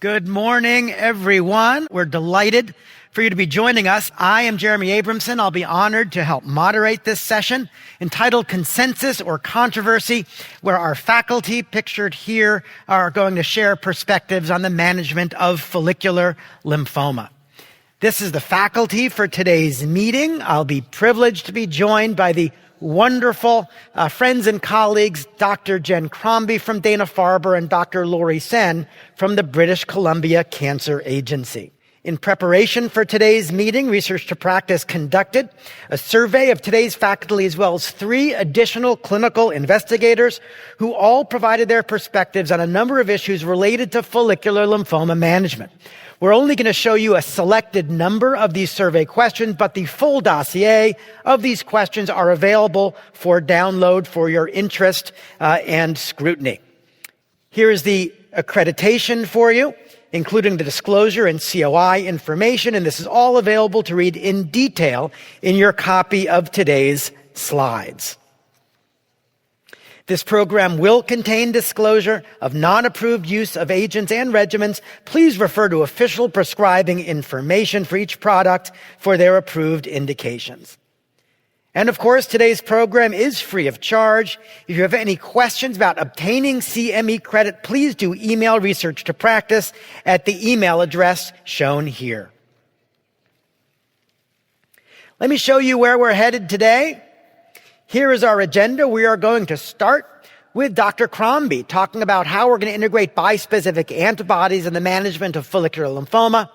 Good morning, everyone. We're delighted for you to be joining us. I am Jeremy Abramson. I'll be honored to help moderate this session entitled Consensus or Controversy, where our faculty, pictured here, are going to share perspectives on the management of follicular lymphoma. This is the faculty for today's meeting. I'll be privileged to be joined by the wonderful friends and colleagues, Dr. Jen Crombie from Dana-Farber and Dr. Laurie Sehn from the British Columbia Cancer Agency. In preparation for today's meeting, Research to Practice conducted a survey of today's faculty as well as 3 additional clinical investigators who all provided their perspectives on a number of issues related to follicular lymphoma management. We're only going to show you a selected number of these survey questions, but the full dossier of these questions are available for download for your interest and scrutiny. Here is the accreditation for you, including the disclosure and COI information, and this is all available to read in detail in your copy of today's slides. This program will contain disclosure of non-approved use of agents and regimens. Please refer to official prescribing information for each product for their approved indications. And of course, today's program is free of charge. If you have any questions about obtaining CME credit, please do email Research to Practice at the email address shown here. Let me show you where we're headed today. Here is our agenda. We are going to start with Dr. Crombie talking about how we're going to integrate bispecific antibodies in the management of follicular lymphoma.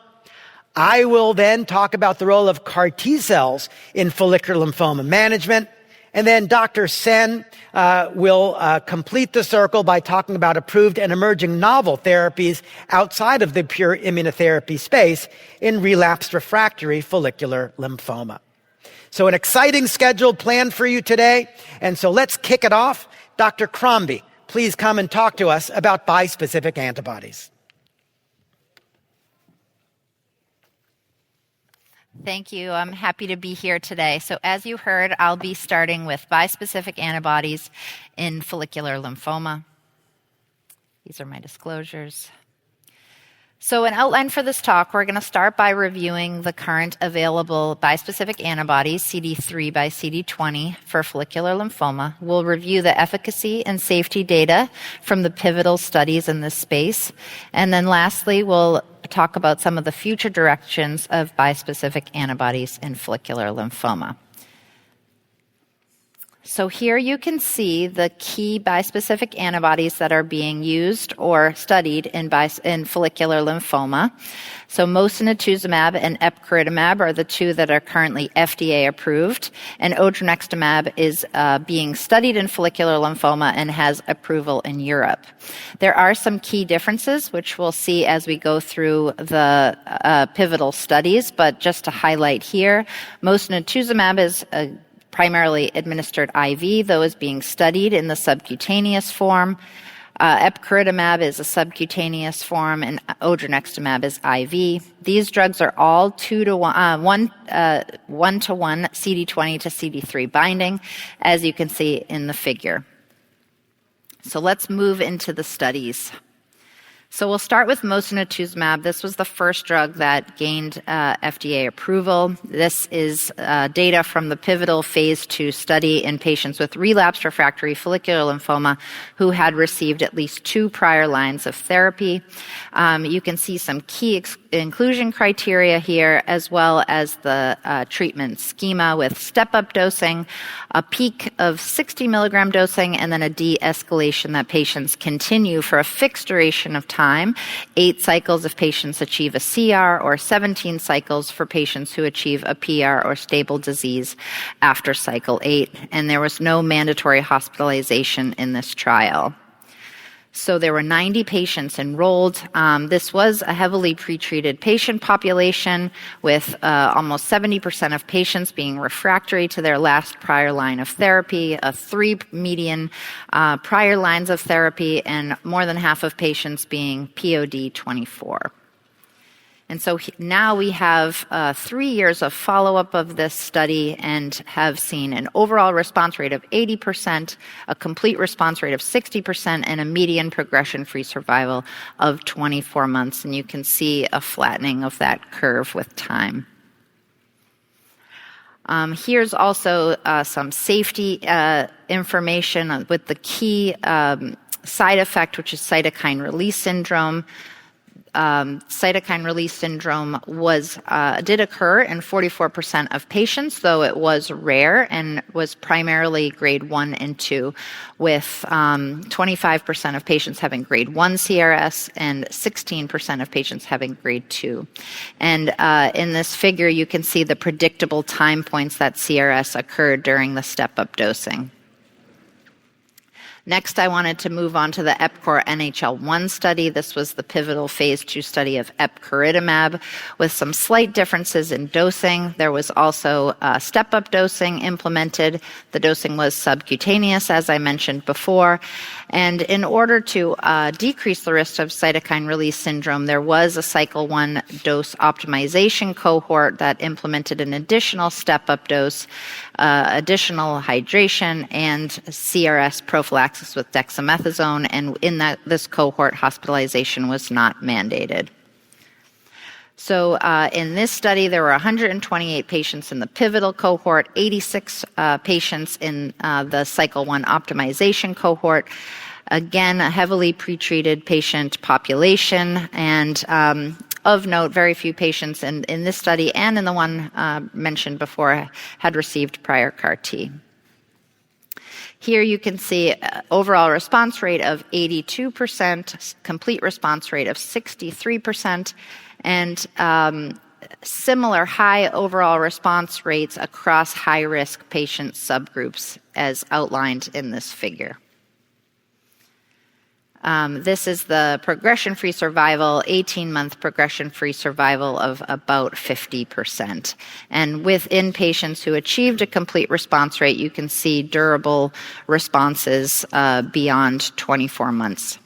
I will then talk about the role of CAR T cells in follicular lymphoma management. And then Dr. Sehn will complete the circle by talking about approved and emerging novel therapies outside of the pure immunotherapy space in relapsed refractory follicular lymphoma. So an exciting schedule planned for you today. And so let's kick it off. Dr. Crombie, please come and talk to us about bispecific antibodies. Thank you. I'm happy to be here today. So as you heard, I'll be starting with bispecific antibodies in follicular lymphoma. These are my disclosures. So an outline for this talk, we're going to start by reviewing the current available bispecific antibodies, CD3 by CD20, for follicular lymphoma. We'll review the efficacy and safety data from the pivotal studies in this space. And then lastly, we'll talk about some of the future directions of bispecific antibodies in follicular lymphoma. So here you can see the key bispecific antibodies that are being used or studied in follicular lymphoma. So mosunetuzumab and epcoritamab are the 2 that are currently FDA approved, and odronextamab is being studied in follicular lymphoma and has approval in Europe. There are some key differences, which we'll see as we go through the pivotal studies, but just to highlight here, mosunetuzumab is primarily administered IV, though is being studied in the subcutaneous form. Epcoritamab is a subcutaneous form, and odronextamab is IV. These drugs are all 1-to-1 CD20 to CD3 binding, as you can see in the figure. So let's move into the studies. So we'll start with mosunetuzumab. This was the first drug that gained FDA approval. This is data from the pivotal phase 2 study in patients with relapsed refractory follicular lymphoma who had received at least 2 prior lines of therapy. You can see some key inclusion criteria here, as well as the treatment schema with step-up dosing, a peak of 60 milligram dosing, and then a de-escalation that patients continue for a fixed duration of time, 8 cycles if patients achieve a CR, or 17 cycles for patients who achieve a PR or stable disease after cycle 8. And there was no mandatory hospitalization in this trial. So there were 90 patients enrolled. This was a heavily pretreated patient population with almost 70% of patients being refractory to their last prior line of therapy, 3 median prior lines of therapy, and more than half of patients being POD 24. And so now we have 3 years of follow-up of this study and have seen an overall response rate of 80%, a complete response rate of 60%, and a median progression-free survival of 24 months. And you can see a flattening of that curve with time. Here's also some safety information with the key side effect, which is cytokine release syndrome. Cytokine release syndrome did occur in 44% of patients, though it was rare and was primarily grade 1 and 2, with 25% of patients having grade 1 CRS and 16% of patients having grade 2. And in this figure, you can see the predictable time points that CRS occurred during the step-up dosing. Next, I wanted to move on to the EPCOR NHL-1 study. This was the pivotal phase 2 study of epcoritamab with some slight differences in dosing. There was also step-up dosing implemented. The dosing was subcutaneous, as I mentioned before. And in order to decrease the risk of cytokine release syndrome, there was a cycle 1 dose optimization cohort that implemented an additional step-up dose, additional hydration, and CRS prophylaxis with dexamethasone, and in this cohort, hospitalization was not mandated. So in this study, there were 128 patients in the pivotal cohort, 86 patients in the cycle 1 optimization cohort. Again, a heavily pretreated patient population, and of note, very few patients in this study and in the one mentioned before had received prior CAR-T. Here you can see overall response rate of 82%, complete response rate of 63%, and similar high overall response rates across high-risk patient subgroups as outlined in this figure. This is the progression-free survival, 18-month progression-free survival of about 50%. And within patients who achieved a complete response rate, you can see durable responses beyond 24 months.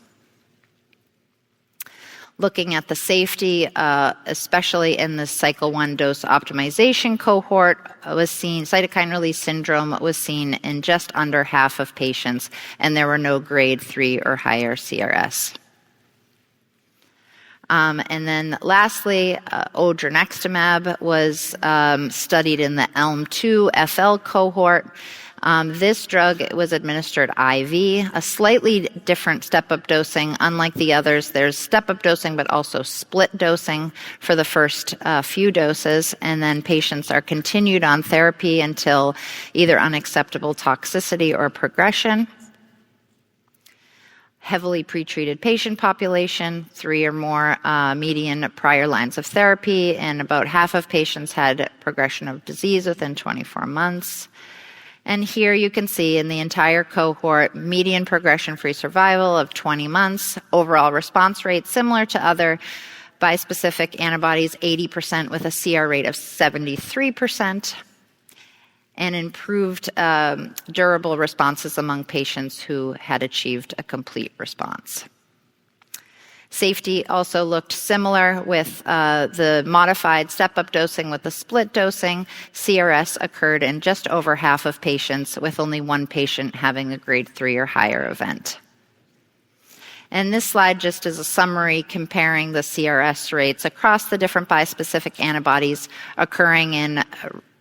Looking at the safety, especially in the cycle 1 dose optimization cohort, cytokine release syndrome was seen in just under half of patients, and there were no grade 3 or higher CRS. And then lastly, odronextamab was studied in the ELM-2 FL cohort. This drug was administered IV, a slightly different step-up dosing. Unlike the others, there's step-up dosing but also split dosing for the first few doses, and then patients are continued on therapy until either unacceptable toxicity or progression. Heavily pretreated patient population, 3 or more median prior lines of therapy, and about half of patients had progression of disease within 24 months. And here you can see in the entire cohort, median progression-free survival of 20 months, overall response rate similar to other bispecific antibodies, 80% with a CR rate of 73%, and improved durable responses among patients who had achieved a complete response. Safety also looked similar with the modified step-up dosing with the split dosing. CRS occurred in just over half of patients, with only 1 patient having a grade 3 or higher event. And this slide just is a summary comparing the CRS rates across the different bispecific antibodies occurring in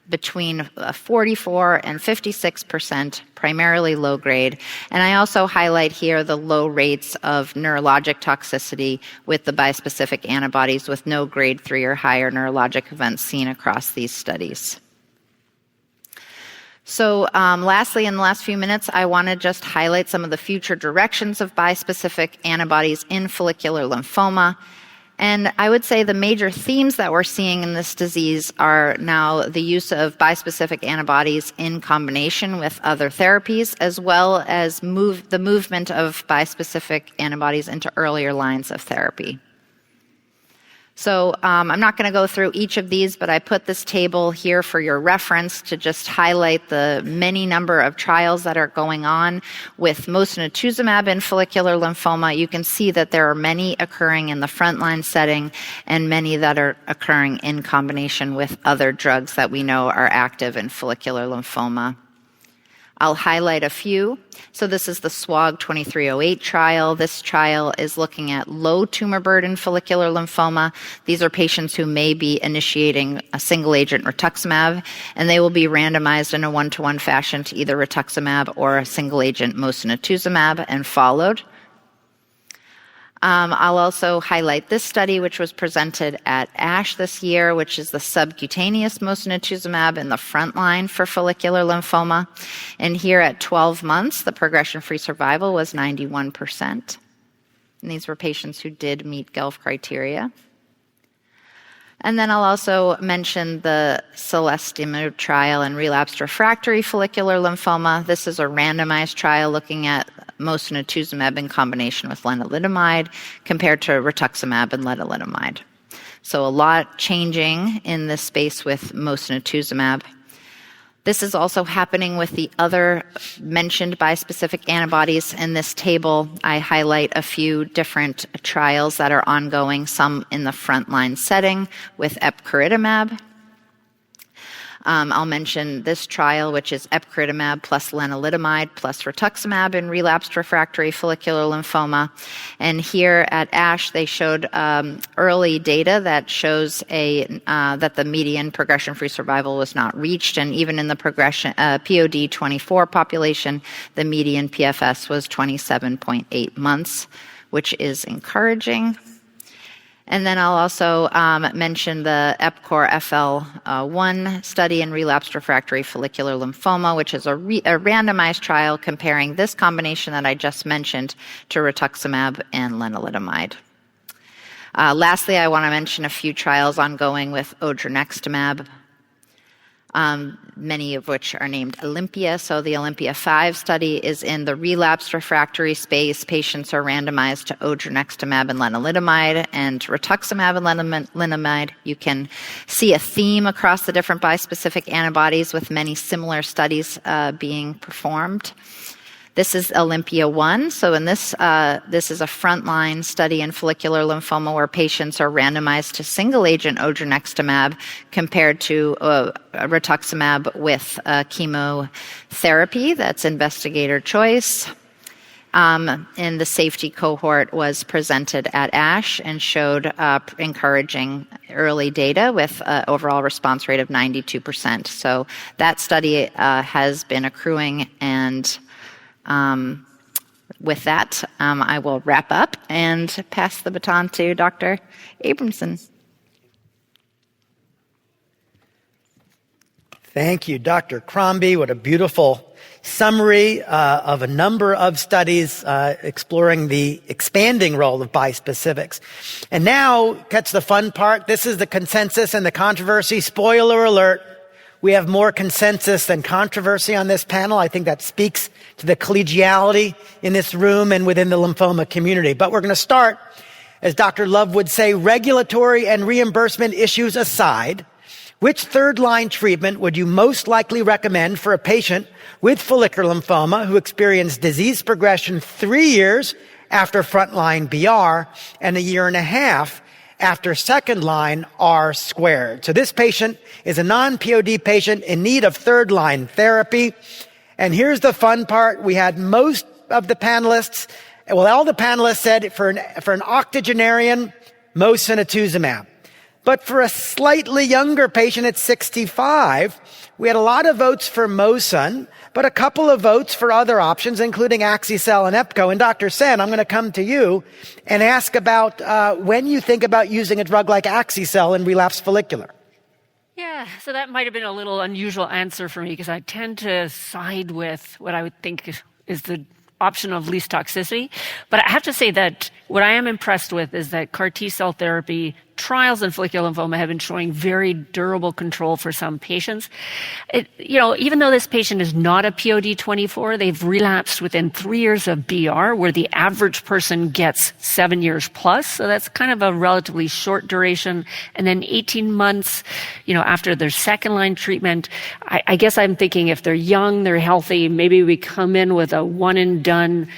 between 44 and 56%, primarily low grade. And I also highlight here the low rates of neurologic toxicity with the bispecific antibodies, with no grade 3 or higher neurologic events seen across these studies. So lastly, in the last few minutes, I want to just highlight some of the future directions of bispecific antibodies in follicular lymphoma. And I would say the major themes that we're seeing in this disease are now the use of bispecific antibodies in combination with other therapies, as well as the movement of bispecific antibodies into earlier lines of therapy. So I'm not going to go through each of these, but I put this table here for your reference to just highlight the many number of trials that are going on with mosunetuzumab in follicular lymphoma. You can see that there are many occurring in the frontline setting and many that are occurring in combination with other drugs that we know are active in follicular lymphoma. I'll highlight a few. So this is the SWOG 2308 trial. This trial is looking at low tumor burden follicular lymphoma. These are patients who may be initiating a single agent rituximab, and they will be randomized in a 1-to-1 fashion to either rituximab or a single agent mosunetuzumab and followed. I'll also highlight this study, which was presented at ASH this year, which is the subcutaneous mosunetuzumab in the front line for follicular lymphoma. And here at 12 months, the progression-free survival was 91%. And these were patients who did meet GELF criteria. And then I'll also mention the Celestimo trial in relapsed refractory follicular lymphoma. This is a randomized trial looking at mosunetuzumab in combination with lenalidomide compared to rituximab and lenalidomide. So a lot changing in this space with mosunetuzumab. This is also happening with the other mentioned bispecific antibodies. In this table, I highlight a few different trials that are ongoing, some in the frontline setting with epcoritamab. I'll mention this trial, which is epcoritamab plus lenalidomide plus rituximab in relapsed refractory follicular lymphoma. And here at ASH, they showed early data that shows that the median progression-free survival was not reached, and even in the POD24 population, the median PFS was 27.8 months, which is encouraging. And then I'll also mention the EPCOR FL1 study in relapsed refractory follicular lymphoma, which is a randomized trial comparing this combination that I just mentioned to rituximab and lenalidomide. Lastly, I want to mention a few trials ongoing with odronextamab, many of which are named Olympia. So the Olympia 5 study is in the relapsed refractory space. Patients are randomized to odronextamab and lenalidomide and rituximab and lenalidomide. You can see a theme across the different bispecific antibodies with many similar studies being performed. This is Olympia 1. So in this is a frontline study in follicular lymphoma where patients are randomized to single-agent odronextamab compared to rituximab with chemotherapy. That's investigator choice. And the safety cohort was presented at ASH and showed encouraging early data with overall response rate of 92%. So that study has been accruing, and with that, I will wrap up and pass the baton to Dr. Abramson. Thank you, Dr. Crombie. What a beautiful summary of a number of studies exploring the expanding role of bispecifics. And now gets the fun part. This is the consensus and the controversy. Spoiler alert. We have more consensus than controversy on this panel. I think that speaks to the collegiality in this room and within the lymphoma community. But we're going to start, as Dr. Love would say, regulatory and reimbursement issues aside. Which third-line treatment would you most likely recommend for a patient with follicular lymphoma who experienced disease progression 3 years after frontline BR and a year and a half after second-line R squared? So this patient is a non-POD patient in need of third-line therapy. And here's the fun part. We had most of the panelists, well, all the panelists said for an octogenarian, mosunetuzumab. But for a slightly younger patient at 65, we had a lot of votes for Mosun, but a couple of votes for other options, including Axicel and EPCO. And Dr. Sehn, I'm going to come to you and ask about when you think about using a drug like Axicel in relapsed follicular. Yeah, so that might have been a little unusual answer for me because I tend to side with what I would think is the option of least toxicity. But I have to say that what I am impressed with is that CAR T-cell therapy trials in follicular lymphoma have been showing very durable control for some patients. Even though this patient is not a POD24, they've relapsed within 3 years of BR, where the average person gets 7 years plus. So that's kind of a relatively short duration. And then 18 months, after their second line treatment, I guess I'm thinking if they're young, they're healthy, maybe we come in with a one and done,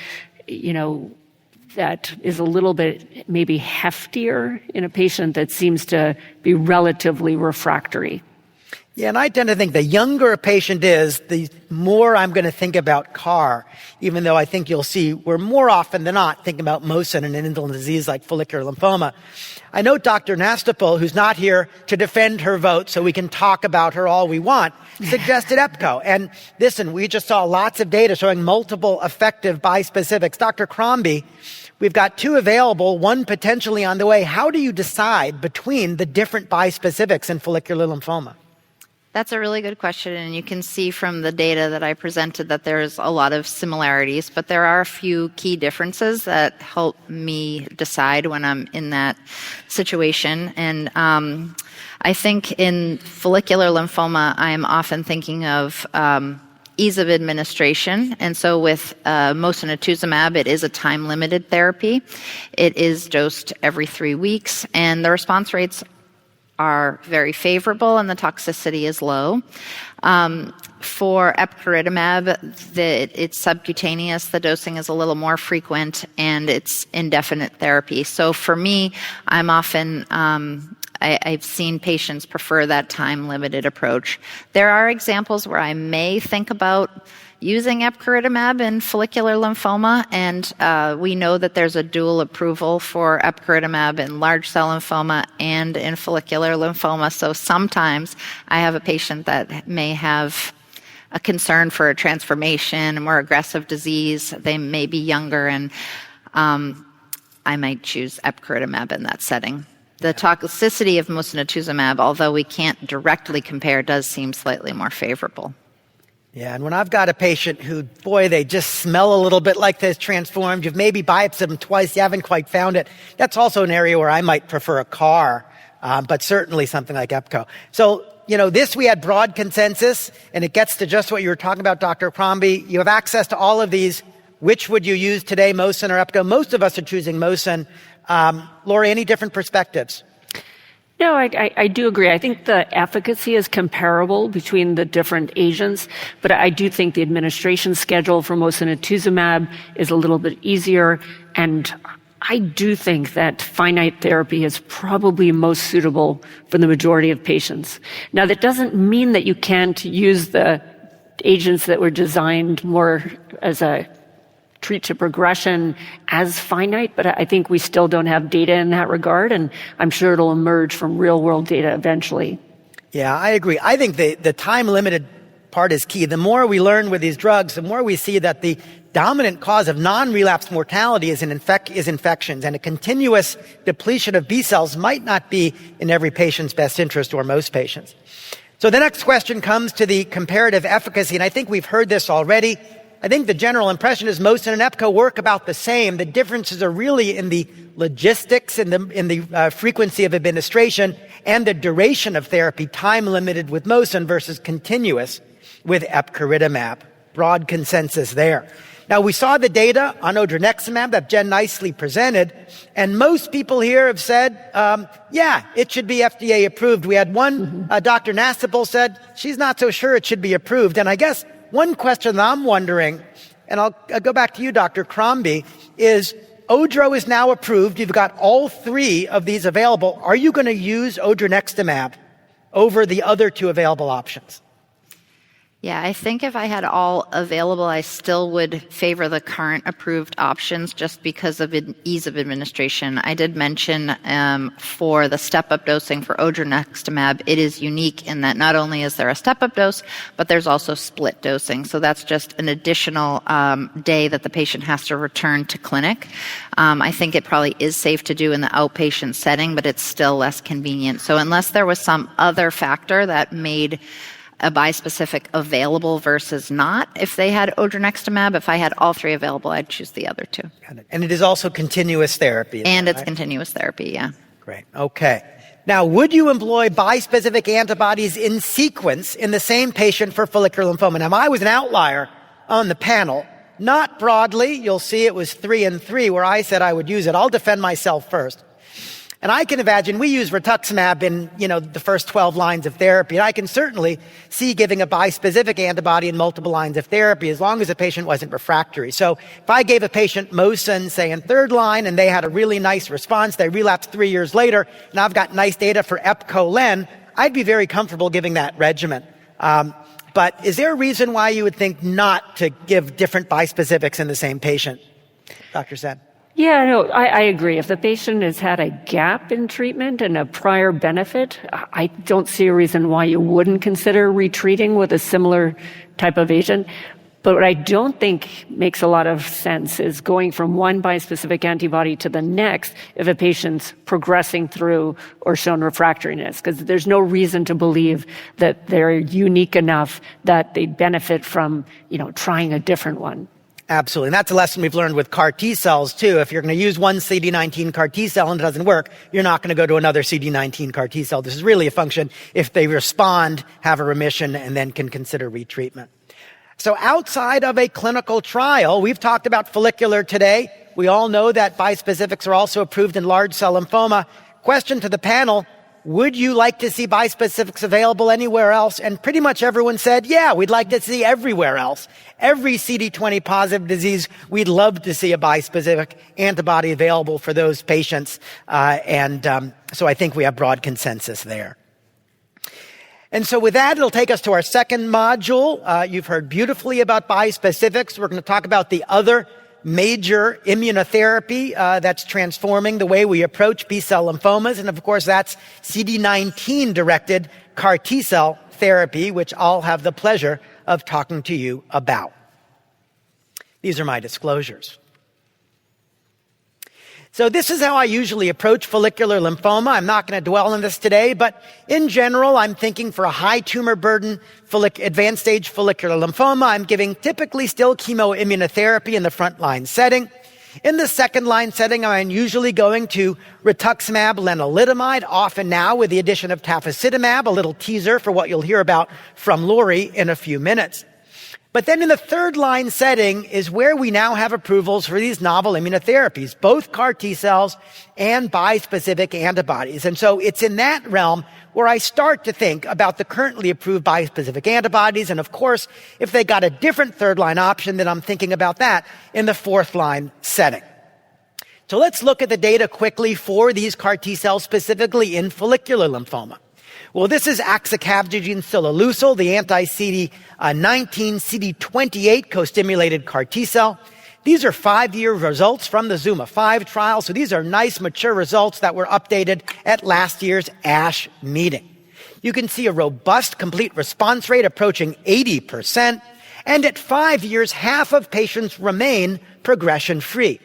that is a little bit maybe heftier in a patient that seems to be relatively refractory. Yeah, and I tend to think the younger a patient is, the more I'm going to think about CAR, even though I think you'll see we're more often than not thinking about Mosun in an indolent disease like follicular lymphoma. I know Dr. Nastapol, who's not here to defend her vote so we can talk about her all we want, suggested EPCO. And listen, we just saw lots of data showing multiple effective bispecifics. Dr. Crombie, we've got 2 available, 1 potentially on the way. How do you decide between the different bispecifics in follicular lymphoma? That's a really good question, and you can see from the data that I presented that there's a lot of similarities, but there are a few key differences that help me decide when I'm in that situation. And I think in follicular lymphoma, I'm often thinking of ease of administration. And so with mosunetuzumab, it is a time-limited therapy. It is dosed every 3 weeks, and the response rates are very favorable and the toxicity is low. For epcoritamab, it's subcutaneous, the dosing is a little more frequent, and it's indefinite therapy. So for me, I'm often, I've seen patients prefer that time-limited approach. There are examples where I may think about using epcoritamab in follicular lymphoma, and we know that there's a dual approval for epcoritamab in large cell lymphoma and in follicular lymphoma. So sometimes I have a patient that may have a concern for a transformation, a more aggressive disease. They may be younger, and I might choose epcoritamab in that setting. The toxicity of mosunetuzumab, although we can't directly compare, does seem slightly more favorable. Yeah, and when I've got a patient who, boy, they just smell a little bit like they're transformed, you've maybe biopsied them twice, you haven't quite found it, that's also an area where I might prefer a CAR, but certainly something like EPCO. So, this we had broad consensus, and it gets to just what you were talking about, Dr. Crombie. You have access to all of these. Which would you use today, Mosun or EPCO? Most of us are choosing Mosun. Laurie, any different perspectives? No, I do agree. I think the efficacy is comparable between the different agents, but I do think the administration schedule for mosunetuzumab is a little bit easier, and I do think that finite therapy is probably most suitable for the majority of patients. Now, that doesn't mean that you can't use the agents that were designed more as a treat to progression as finite, but I think we still don't have data in that regard, and I'm sure it'll emerge from real-world data eventually. Yeah, I agree. I think the time-limited part is key. The more we learn with these drugs, the more we see that the dominant cause of non-relapse mortality is infections, and a continuous depletion of B cells might not be in every patient's best interest or most patients. So the next question comes to the comparative efficacy, and I think we've heard this already. I think the general impression is Mosun and EPCO work about the same. The differences are really in the logistics, in the frequency of administration, and the duration of therapy, time limited with Mosun versus continuous with epcoritamab. Broad consensus there. Now, we saw the data on odronextamab that Jen nicely presented, and most people here have said, yeah, it should be FDA approved. We had one, Dr. Nastapol said, she's not so sure it should be approved. And I guess one question that I'm wondering, and I'll go back to you, Dr. Crombie, is Odro is now approved. You've got all 3 of these available. Are you going to use odronextamab over the other 2 available options? Yeah, I think if I had all available, I still would favor the current approved options just because of ease of administration. I did mention for the step-up dosing for odronextamab, it is unique in that not only is there a step-up dose, but there's also split dosing. So that's just an additional day that the patient has to return to clinic. I think it probably is safe to do in the outpatient setting, but it's still less convenient. So unless there was some other factor that made a bispecific available versus not. If they had odronextamab, if I had all 3 available, I'd choose the other 2. And it is also continuous therapy. And it's right? continuous therapy, yeah. Great. Okay. Now, would you employ bispecific antibodies in sequence in the same patient for follicular lymphoma? Now, I was an outlier on the panel. Not broadly. You'll see it was 3 and 3 where I said I would use it. I'll defend myself first. And I can imagine we use rituximab in, the first 12 lines of therapy. And I can certainly see giving a bispecific antibody in multiple lines of therapy as long as the patient wasn't refractory. So if I gave a patient Mosun, say, in third line, and they had a really nice response, they relapsed 3 years later, and I've got nice data for EPCO-LEN, I'd be very comfortable giving that regimen. But is there a reason why you would think not to give different bispecifics in the same patient? Dr. Sehn? Yeah, no, I agree. If the patient has had a gap in treatment and a prior benefit, I don't see a reason why you wouldn't consider retreating with a similar type of agent. But what I don't think makes a lot of sense is going from one bispecific antibody to the next if a patient's progressing through or shown refractoriness, because there's no reason to believe that they're unique enough that they benefit from, trying a different one. Absolutely. And that's a lesson we've learned with CAR T cells, too. If you're going to use one CD19 CAR T cell and it doesn't work, you're not going to go to another CD19 CAR T cell. This is really a function if they respond, have a remission, and then can consider retreatment. So outside of a clinical trial, we've talked about follicular today. We all know that bispecifics are also approved in large cell lymphoma. Question to the panel, would you like to see bispecifics available anywhere else? And pretty much everyone said, yeah, we'd like to see everywhere else. Every CD20 positive disease, we'd love to see a bispecific antibody available for those patients. So I think we have broad consensus there. And so with that, it'll take us to our second module. You've heard beautifully about bispecifics. We're going to talk about the other major immunotherapy that's transforming the way we approach B-cell lymphomas. And of course, that's CD19-directed CAR T-cell therapy, which I'll have the pleasure of talking to you about. These are my disclosures. So this is how I usually approach follicular lymphoma. I'm not going to dwell on this today, but in general, I'm thinking for a high tumor burden, advanced stage follicular lymphoma, I'm giving typically still chemoimmunotherapy in the frontline setting. In the second line setting, I'm usually going to rituximab lenalidomide, often now with the addition of tafasitamab, a little teaser for what you'll hear about from Laurie in a few minutes. But then in the third line setting is where we now have approvals for these novel immunotherapies, both CAR T cells and bispecific antibodies. And so it's in that realm where I start to think about the currently approved bispecific antibodies. And of course, if they got a different third line option, then I'm thinking about that in the fourth line setting. So let's look at the data quickly for these CAR T cells, specifically in follicular lymphoma. Well, this is axicabtagene ciloleucel, the anti-CD19, CD28 co-stimulated CAR T cell. These are 5-year results from the ZUMA-5 trial. So these are nice, mature results that were updated at last year's ASH meeting. You can see a robust complete response rate approaching 80%. And at 5 years, half of patients remain progression-free.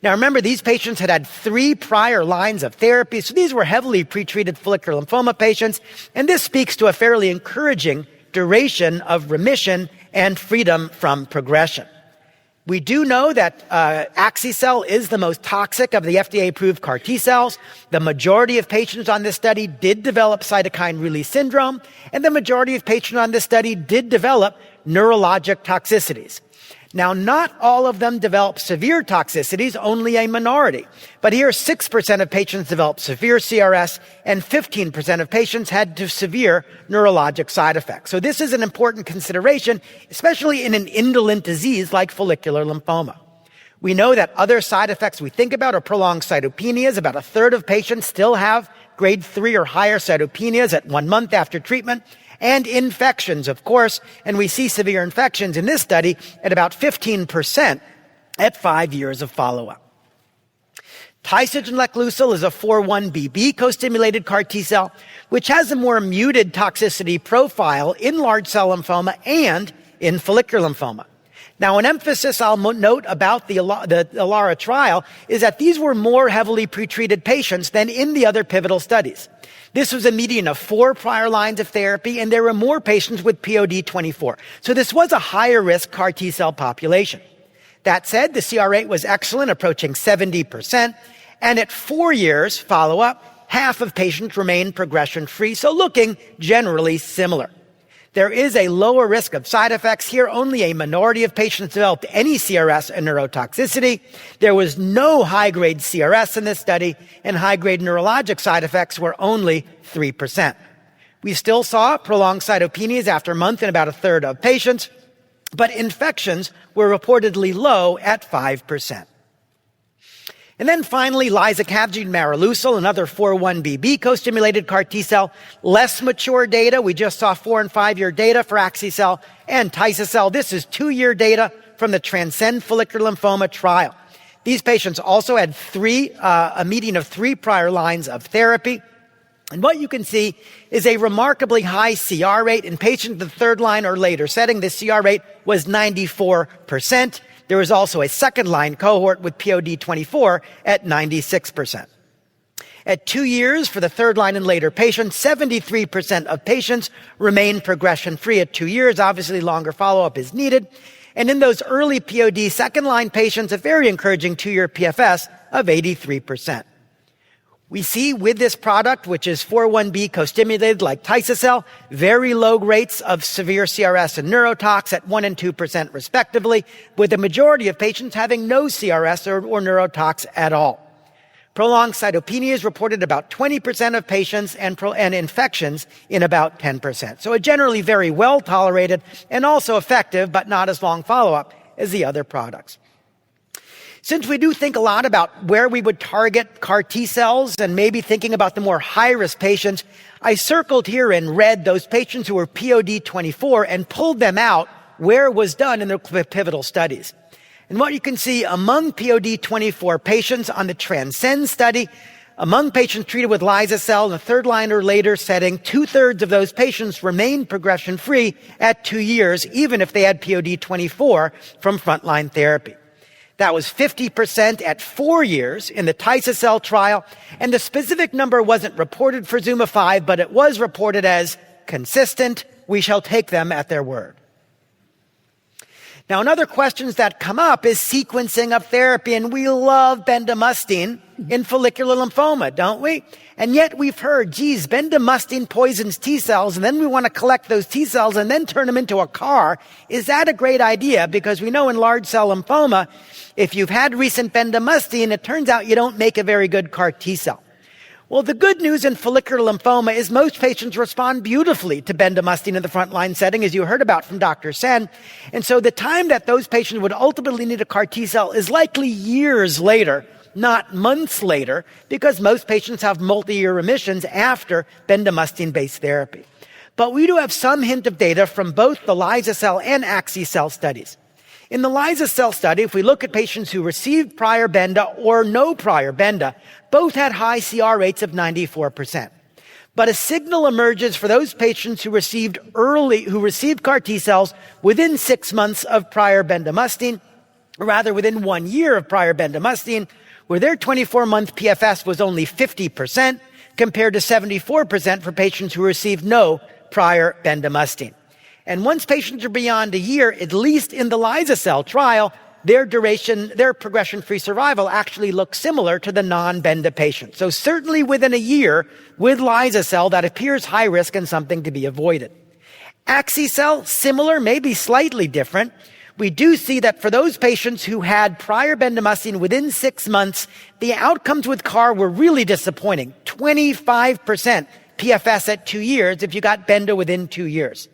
Now remember, these patients had 3 prior lines of therapy, so these were heavily pretreated follicular lymphoma patients, and this speaks to a fairly encouraging duration of remission and freedom from progression. We do know that axi-cel is the most toxic of the FDA-approved CAR T cells. The majority of patients on this study did develop cytokine release syndrome, and the majority of patients on this study did develop neurologic toxicities. Now, not all of them develop severe toxicities, only a minority. But here, 6% of patients developed severe CRS, and 15% of patients had severe neurologic side effects. So this is an important consideration, especially in an indolent disease like follicular lymphoma. We know that other side effects we think about are prolonged cytopenias. About a third of patients still have grade 3 or higher cytopenias at 1 month after treatment. And infections, of course, and we see severe infections in this study at about 15% at 5 years of follow-up. Tysogen-leclucil is a 4-1BB co-stimulated CAR T cell, which has a more muted toxicity profile in large cell lymphoma and in follicular lymphoma. Now, an emphasis I'll note about the ELARA trial is that these were more heavily pretreated patients than in the other pivotal studies. This was a median of 4 prior lines of therapy, and there were more patients with POD24. So this was a higher risk CAR T cell population. That said, the CR rate was excellent, approaching 70%, and at 4 years follow-up, half of patients remain progression-free, so looking generally similar. There is a lower risk of side effects here. Only a minority of patients developed any CRS and neurotoxicity. There was no high-grade CRS in this study, and high-grade neurologic side effects were only 3%. We still saw prolonged cytopenias after a month in about a third of patients, but infections were reportedly low at 5%. And then finally, lisocabtagene maraleucel, another 4-1BB co-stimulated CAR T-cell, less mature data. We just saw 4- and 5-year data for axi-cel and Tysa-cel. This is 2-year data from the Transcend Follicular Lymphoma trial. These patients also had a median of 3 prior lines of therapy. And what you can see is a remarkably high CR rate. In patients in the third line or later setting, the CR rate was 94%. There was also a second-line cohort with POD24 at 96%. At 2 years for the third-line and later patients, 73% of patients remain progression-free at 2 years. Obviously, longer follow-up is needed. And in those early POD second-line patients, a very encouraging 2-year PFS of 83%. We see with this product, which is 4-1B co-stimulated like Tysa-cel, very low rates of severe CRS and neurotox at 1% and 2% respectively, with the majority of patients having no CRS or neurotox at all. Prolonged cytopenia is reported about 20% of patients and infections in about 10%. So a generally very well tolerated and also effective, but not as long follow-up as the other products. Since we do think a lot about where we would target CAR T-cells and maybe thinking about the more high-risk patients, I circled here in red those patients who were POD24 and pulled them out where it was done in the pivotal studies. And what you can see among POD24 patients on the Transcend study, among patients treated with liso-cel in the third-line or later setting, 2/3 of those patients remained progression-free at 2 years, even if they had POD24 from frontline therapy. That was 50% at 4 years in the Tysa-cel trial, and the specific number wasn't reported for ZUMA-5, but it was reported as consistent. We shall take them at their word. Now, another questions that come up is sequencing of therapy, and we love bendamustine in follicular lymphoma, don't we? And yet we've heard, geez, bendamustine poisons T cells, and then we want to collect those T cells and then turn them into a CAR. Is that a great idea? Because we know in large cell lymphoma, if you've had recent bendamustine, it turns out you don't make a very good CAR T cell. Well, the good news in follicular lymphoma is most patients respond beautifully to bendamustine in the frontline setting, as you heard about from Dr. Sehn. And so the time that those patients would ultimately need a CAR T cell is likely years later, not months later, because most patients have multi-year remissions after bendamustine-based therapy. But we do have some hint of data from both the liso-cel and axi-cel studies. In the liso-cel study, if we look at patients who received prior benda or no prior benda, both had high CR rates of 94%. But a signal emerges for those patients who received CAR T cells within 6 months of prior bendamustine, or rather within 1 year of prior bendamustine, where their 24-month PFS was only 50% compared to 74% for patients who received no prior bendamustine. And once patients are beyond a year, at least in the liso-cel trial, their progression-free survival actually looks similar to the non-benda patients. So certainly within a year with liso-cel, that appears high risk and something to be avoided. Axi-cel, similar, maybe slightly different. We do see that for those patients who had prior bendamustine within 6 months, the outcomes with CAR were really disappointing. 25% PFS at 2 years if you got benda within 2 years,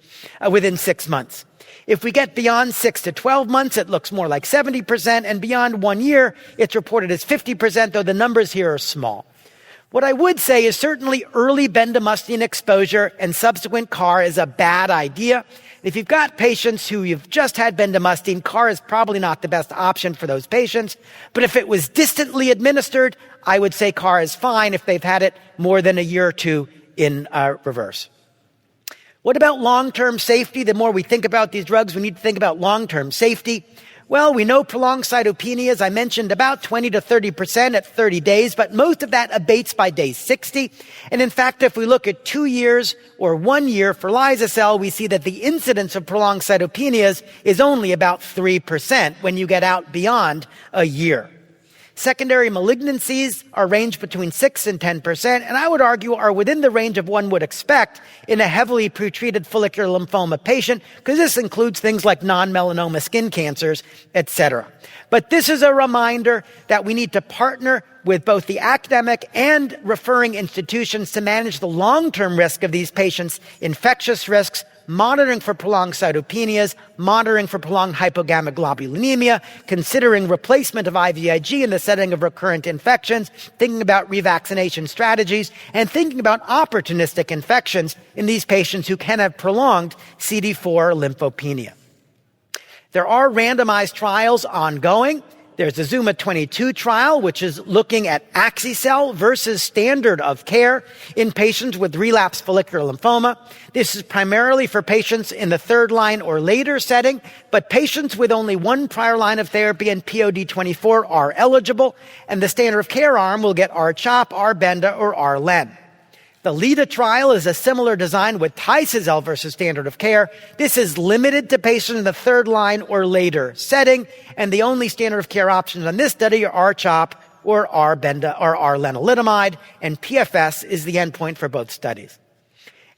within 6 months. If we get beyond 6 to 12 months, it looks more like 70%, and beyond 1 year, it's reported as 50%, though the numbers here are small. What I would say is certainly early bendamustine exposure and subsequent CAR is a bad idea. If you've got patients who you've just had bendamustine, CAR is probably not the best option for those patients. But if it was distantly administered, I would say CAR is fine if they've had it more than a year or two in reverse. What about long-term safety? The more we think about these drugs, we need to think about long-term safety. Well, we know prolonged cytopenia, as I mentioned, about 20 to 30% at 30 days, but most of that abates by day 60. And in fact, if we look at 2 years or 1 year for liso-cel, we see that the incidence of prolonged cytopenias is only about 3% when you get out beyond a year. Secondary malignancies are ranged between 6 and 10%, and I would argue are within the range of one would expect in a heavily pretreated follicular lymphoma patient, because this includes things like non-melanoma skin cancers, etc. But this is a reminder that we need to partner with both the academic and referring institutions to manage the long-term risk of these patients' infectious risks, monitoring for prolonged cytopenias, monitoring for prolonged hypogammaglobulinemia, considering replacement of IVIG in the setting of recurrent infections, thinking about revaccination strategies, and thinking about opportunistic infections in these patients who can have prolonged CD4 lymphopenia. There are randomized trials ongoing. There's the Zuma 22 trial, which is looking at axi-cel versus standard of care in patients with relapsed follicular lymphoma. This is primarily for patients in the third line or later setting, but patients with only one prior line of therapy and POD24 are eligible, and the standard of care arm will get R-CHOP, R-BENDA, or R-LEN. The LIDA trial is a similar design with Tycel versus standard of care. This is limited to patients in the third line or later setting, and the only standard of care options on this study are R-CHOP or R-BENDA or R-lenalidomide, and PFS is the endpoint for both studies.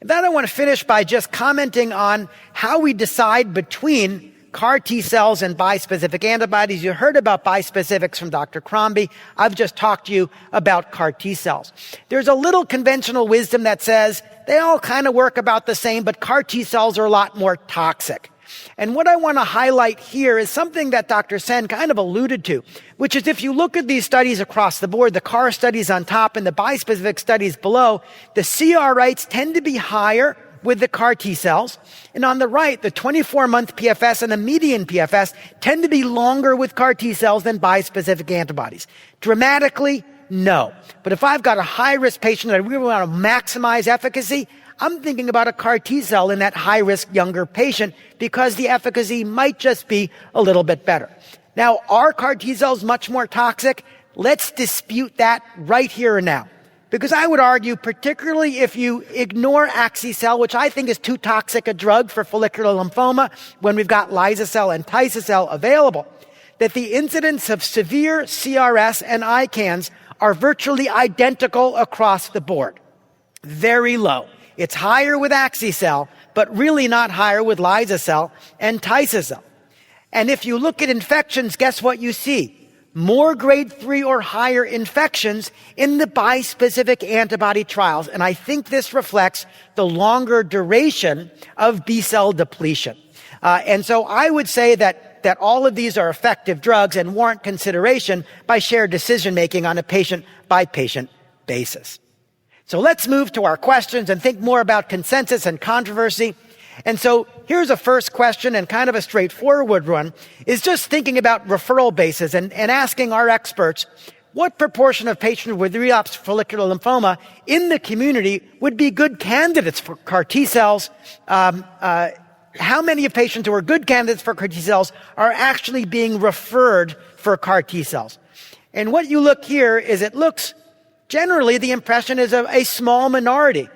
And then I want to finish by just commenting on how we decide between CAR T cells and bispecific antibodies. You heard about bispecifics from Dr. Crombie. I've just talked to you about CAR T cells. There's a little conventional wisdom that says they all kind of work about the same, but CAR T cells are a lot more toxic. And what I want to highlight here is something that Dr. Sehn kind of alluded to, which is if you look at these studies across the board, the CAR studies on top and the bispecific studies below, the CR rates tend to be higher with the CAR T cells. And on the right, the 24-month PFS and the median PFS tend to be longer with CAR T cells than bispecific antibodies. Dramatically, no. But if I've got a high-risk patient that I really want to maximize efficacy, I'm thinking about a CAR T cell in that high-risk younger patient because the efficacy might just be a little bit better. Now, are CAR T cells much more toxic? Let's dispute that right here and now. Because I would argue, particularly if you ignore axi-cel, which I think is too toxic a drug for follicular lymphoma when we've got liso-cel and Tycel available, that the incidence of severe CRS and ICANS are virtually identical across the board. Very low. It's higher with axi-cel, but really not higher with liso-cel and Tycel. And if you look at infections, guess what you see? More grade 3 or higher infections in the bispecific antibody trials. And I think this reflects the longer duration of B-cell depletion. And so I would say that all of these are effective drugs and warrant consideration by shared decision-making on a patient-by-patient basis. So let's move to our questions and think more about consensus and controversy. And so here's a first question, and kind of a straightforward one, is just thinking about referral bases and asking our experts, what proportion of patients with relapsed follicular lymphoma in the community would be good candidates for CAR T cells? How many of patients who are good candidates for CAR T cells are actually being referred for CAR T cells? And what you look here is it looks, generally, the impression is of a small minority.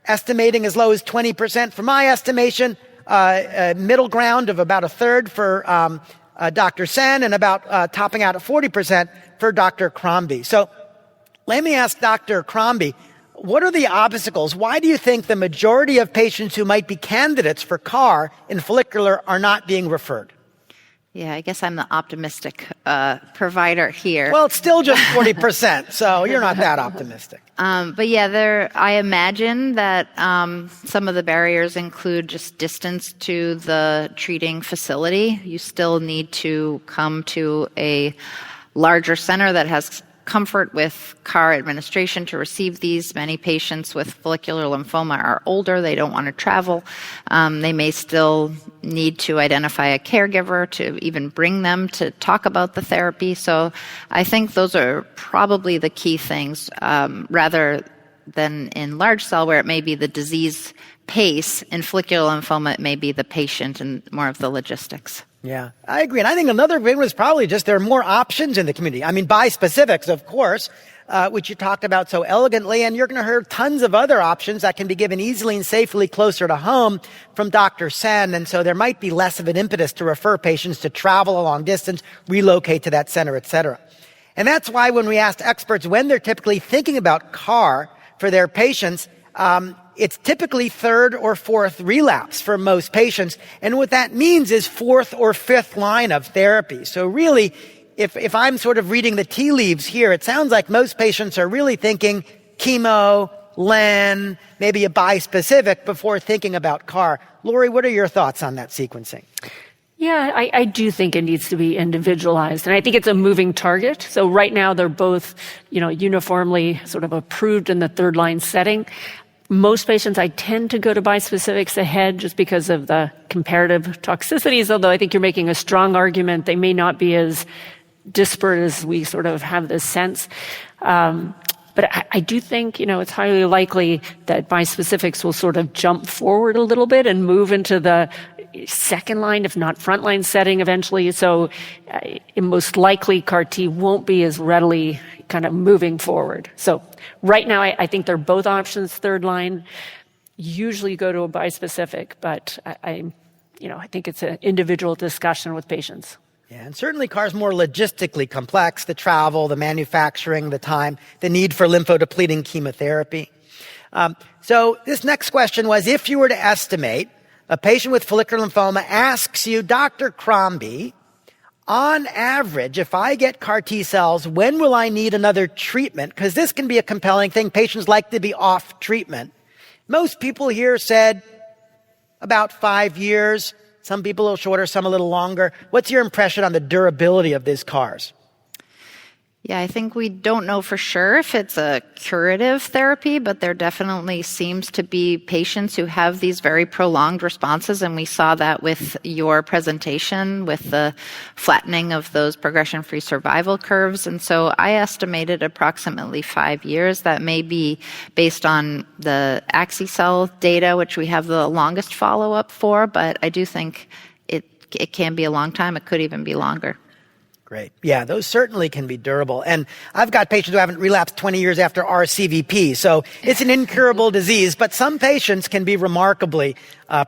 Estimating as low as 20% for my estimation, middle ground of about a third for Dr. Sehn, and about topping out at 40% for Dr. Crombie. So let me ask Dr. Crombie, what are the obstacles? Why do you think the majority of patients who might be candidates for CAR in follicular are not being referred? Yeah, I guess I'm the optimistic provider here. Well, it's still just 40%, so you're not that optimistic. But yeah, I imagine that some of the barriers include just distance to the treating facility. You still need to come to a larger center that has comfort with CAR administration to receive these. Many patients with follicular lymphoma are older. They don't want to travel. They may still need to identify a caregiver to even bring them to talk about the therapy. So I think those are probably the key things, rather than in large cell where it may be the disease pace. In follicular lymphoma, it may be the patient and more of the logistics. Yeah, I agree. And I think another thing was probably just there are more options in the community. I mean, bispecifics, of course, which you talked about so elegantly, and you're going to hear tons of other options that can be given easily and safely closer to home from Dr. Sehn. And so there might be less of an impetus to refer patients to travel a long distance, relocate to that center, et cetera. And that's why when we asked experts when they're typically thinking about CAR for their patients, it's typically third or fourth relapse for most patients. And what that means is fourth or fifth line of therapy. So really, if I'm sort of reading the tea leaves here, it sounds like most patients are really thinking chemo, len, maybe a bispecific before thinking about CAR. Laurie, what are your thoughts on that sequencing? Yeah, I do think it needs to be individualized, and I think it's a moving target. So right now they're both, uniformly sort of approved in the third line setting. Most patients, I tend to go to bispecifics ahead just because of the comparative toxicities, although I think you're making a strong argument they may not be as disparate as we sort of have this sense. But I do think, it's highly likely that bispecifics will sort of jump forward a little bit and move into the second line, if not frontline setting eventually. So most likely CAR-T won't be as readily kind of moving forward. So right now, I think they're both options third line. Usually go to a bispecific, but I think it's an individual discussion with patients. Yeah, and certainly CAR is more logistically complex, the travel, the manufacturing, the time, the need for lymphodepleting chemotherapy. So this next question was, if you were to estimate, a patient with follicular lymphoma asks you, Dr. Crombie, on average, if I get CAR T cells, when will I need another treatment? Because this can be a compelling thing. Patients like to be off treatment. Most people here said about 5 years. Some people a little shorter, some a little longer. What's your impression on the durability of these CARs? Yeah, I think we don't know for sure if it's a curative therapy, but there definitely seems to be patients who have these very prolonged responses, and we saw that with your presentation, with the flattening of those progression-free survival curves. And so I estimated approximately 5 years. That may be based on the axi-cell data, which we have the longest follow-up for, but I do think it can be a long time. It could even be longer. Great. Yeah, those certainly can be durable. And I've got patients who haven't relapsed 20 years after RCVP, so it's an incurable disease, but some patients can be remarkably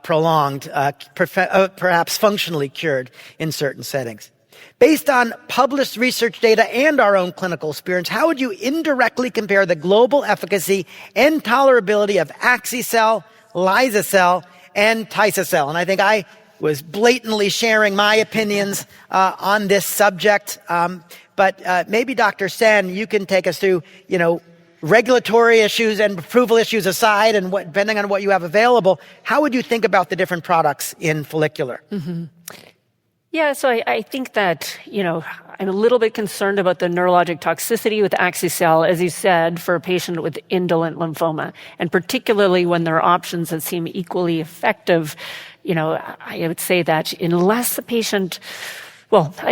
prolonged, perhaps functionally cured in certain settings. Based on published research data and our own clinical experience, how would you indirectly compare the global efficacy and tolerability of axi-cell, lyso-cell, and tiso-cell? And I think I was blatantly sharing my opinions on this subject. But maybe Dr. Sehn, you can take us through, regulatory issues and approval issues aside, and depending on what you have available, how would you think about the different products in follicular? Mm-hmm. Yeah, so I think that, I'm a little bit concerned about the neurologic toxicity with axi-cell, as you said, for a patient with indolent lymphoma, and particularly when there are options that seem equally effective. I would say that unless the patient,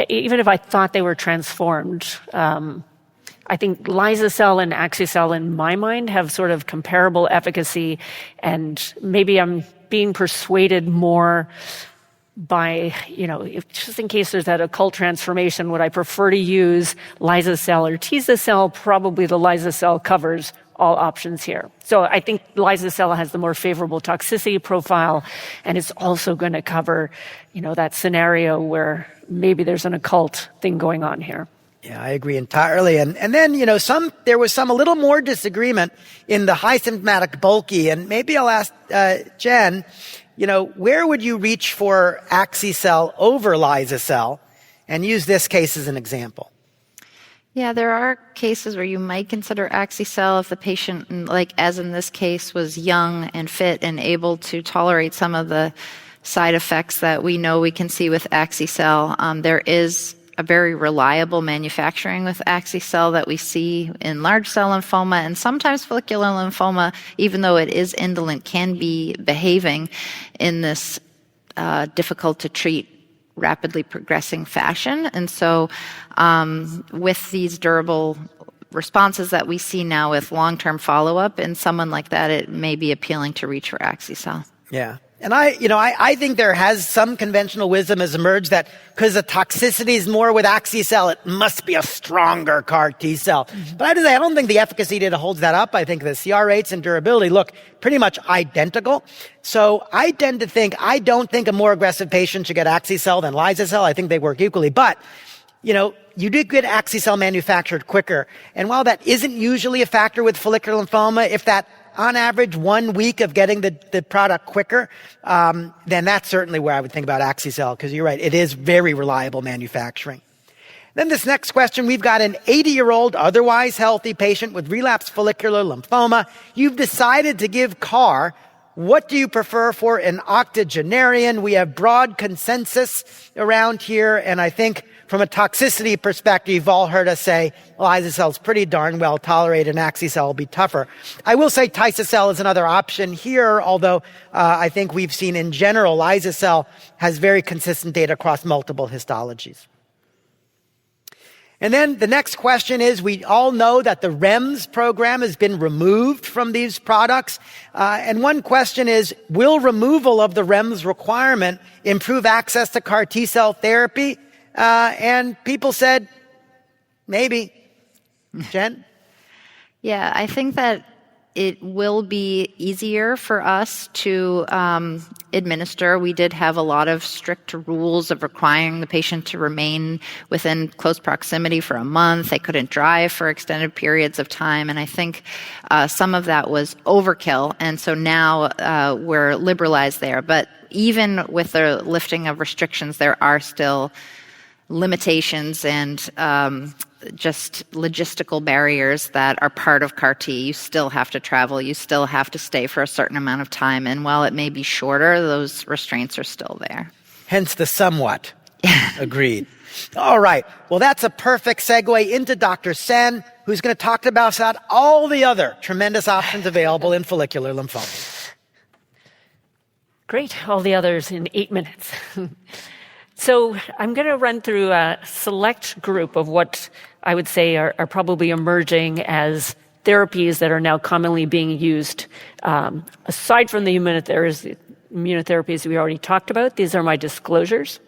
even if I thought they were transformed, I think lyso-cell and axi-cell in my mind have sort of comparable efficacy, and maybe I'm being persuaded more by, just in case there's that occult transformation, would I prefer to use lyso-cell or tiso-cell? Probably the lyso-cell covers all options here. So I think lyso-cell has the more favorable toxicity profile, and it's also going to cover, that scenario where maybe there's an occult thing going on here. Yeah, I agree entirely. And then, there was a little more disagreement in the high symptomatic bulky, and maybe I'll ask Jen, where would you reach for axi-cell over lyso-cell, and use this case as an example? Yeah, there are cases where you might consider axi-cell if the patient, like as in this case, was young and fit and able to tolerate some of the side effects that we know we can see with axi-cell. There is a very reliable manufacturing with axi-cell that we see in large cell lymphoma, and sometimes follicular lymphoma, even though it is indolent, can be behaving in this difficult to treat, rapidly progressing fashion. And so with these durable responses that we see now with long-term follow-up in someone like that, it may be appealing to reach for axi-cell. Yeah. And I think there has some conventional wisdom has emerged that because the toxicity is more with axi-cell, it must be a stronger CAR T cell. Mm-hmm. But I don't think the efficacy data holds that up. I think the CR rates and durability look pretty much identical. So I tend to think, I don't think a more aggressive patient should get axi-cell than lyso-cell. I think they work equally. But, you do get axi-cell manufactured quicker. And while that isn't usually a factor with follicular lymphoma, if that on average 1 week of getting the product quicker, then that's certainly where I would think about axi-cell, because you're right, it is very reliable manufacturing. Then this next question, we've got an 80-year-old, otherwise healthy patient with relapsed follicular lymphoma. You've decided to give CAR. What do you prefer for an octogenarian? We have broad consensus around here, and I think from a toxicity perspective, you've all heard us say, well, isocell's pretty darn well tolerated, and axi-cell will be tougher. I will say tisocell is another option here, although I think we've seen in general, isocell has very consistent data across multiple histologies. And then the next question is, we all know that the REMS program has been removed from these products. And one question is, will removal of the REMS requirement improve access to CAR T-cell therapy? And people said, maybe. Jen? Yeah, I think that it will be easier for us to administer. We did have a lot of strict rules of requiring the patient to remain within close proximity for a month. They couldn't drive for extended periods of time. And I think some of that was overkill. And so now we're liberalized there. But even with the lifting of restrictions, there are still limitations and just logistical barriers that are part of CAR T. You still have to travel. You still have to stay for a certain amount of time. And while it may be shorter, those restraints are still there. Hence the somewhat. Agreed. All right. Well, that's a perfect segue into Dr. Sehn, who's going to talk about all the other tremendous options available in follicular lymphoma. Great. All the others in 8 minutes. So I'm going to run through a select group of what I would say are probably emerging as therapies that are now commonly being used. Aside from the immunotherapies we already talked about, these are my disclosures.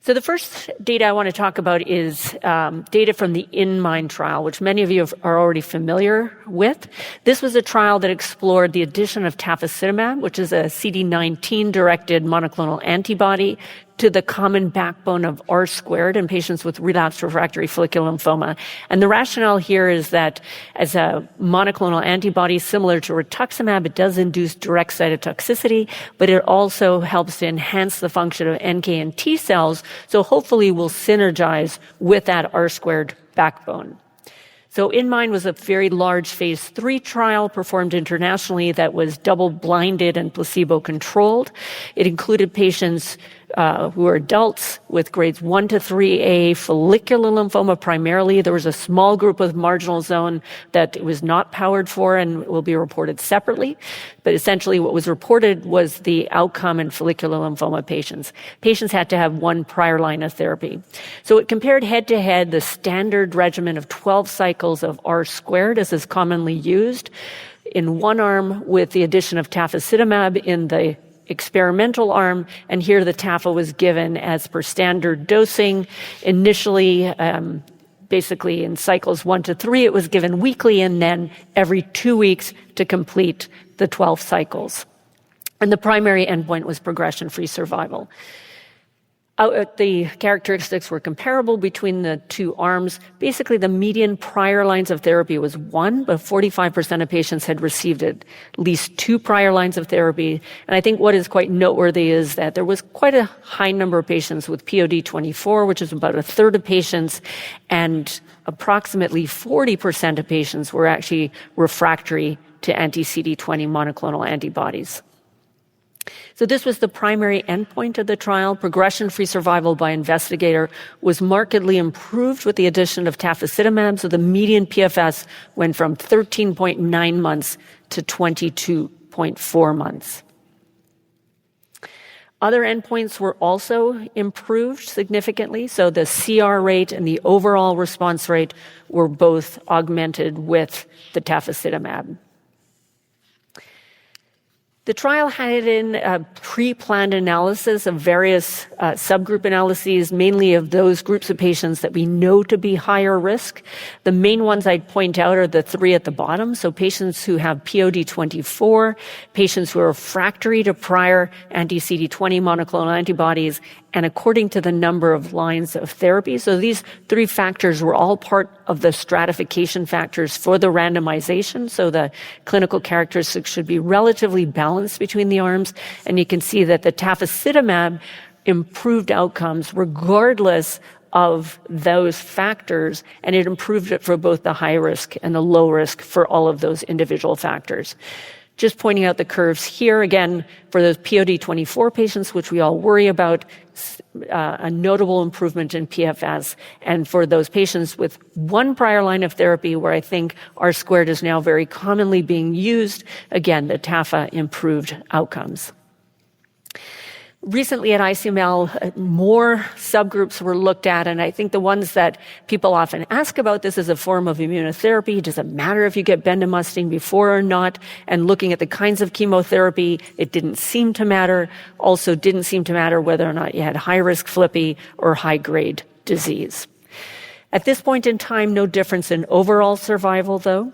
So the first data I want to talk about is data from the InMind trial, which many of you are already familiar with. This was a trial that explored the addition of tafasitamab, which is a CD19-directed monoclonal antibody, to the common backbone of R-squared in patients with relapsed refractory follicular lymphoma. And the rationale here is that as a monoclonal antibody similar to rituximab, it does induce direct cytotoxicity, but it also helps to enhance the function of NK and T cells, so hopefully will synergize with that R-squared backbone. So InMind was a very large phase 3 trial performed internationally that was double-blinded and placebo-controlled. It included patients who were adults with grades 1 to 3A follicular lymphoma primarily. There was a small group of marginal zone that it was not powered for and will be reported separately. But essentially what was reported was the outcome in follicular lymphoma patients. Patients had to have one prior line of therapy. So it compared head-to-head the standard regimen of 12 cycles of R-squared, as is commonly used, in one arm with the addition of tafasitamab in the experimental arm, and here the TAFA was given as per standard dosing. Initially, basically in cycles 1 to 3, it was given weekly and then every 2 weeks to complete the 12 cycles. And the primary endpoint was progression-free survival. The characteristics were comparable between the two arms. Basically, the median prior lines of therapy was 1, but 45% of patients had received at least 2 prior lines of therapy. And I think what is quite noteworthy is that there was quite a high number of patients with POD24, which is about a third of patients, and approximately 40% of patients were actually refractory to anti-CD20 monoclonal antibodies. So this was the primary endpoint of the trial. Progression-free survival by investigator was markedly improved with the addition of tafasitamab, so the median PFS went from 13.9 months to 22.4 months. Other endpoints were also improved significantly, so the CR rate and the overall response rate were both augmented with the tafasitamab. The trial had in a pre-planned analysis of various subgroup analyses, mainly of those groups of patients that we know to be higher risk. The main ones I'd point out are the 3 at the bottom, so patients who have POD24, patients who are refractory to prior anti-CD20 monoclonal antibodies, and according to the number of lines of therapy. So these three factors were all part of the stratification factors for the randomization. So the clinical characteristics should be relatively balanced between the arms. And you can see that the tafasitamab improved outcomes regardless of those factors, and it improved it for both the high risk and the low risk for all of those individual factors. Just pointing out the curves here, again, for those POD24 patients, which we all worry about, a notable improvement in PFS. And for those patients with one prior line of therapy, where I think R-squared is now very commonly being used, again, the TAFA improved outcomes. Recently at ICML, more subgroups were looked at, and I think the ones that people often ask about, this is a form of immunotherapy. Does it matter if you get bendamustine before or not? And looking at the kinds of chemotherapy, it didn't seem to matter. Also didn't seem to matter whether or not you had high-risk FLIPI or high-grade disease. At this point in time, no difference in overall survival, though.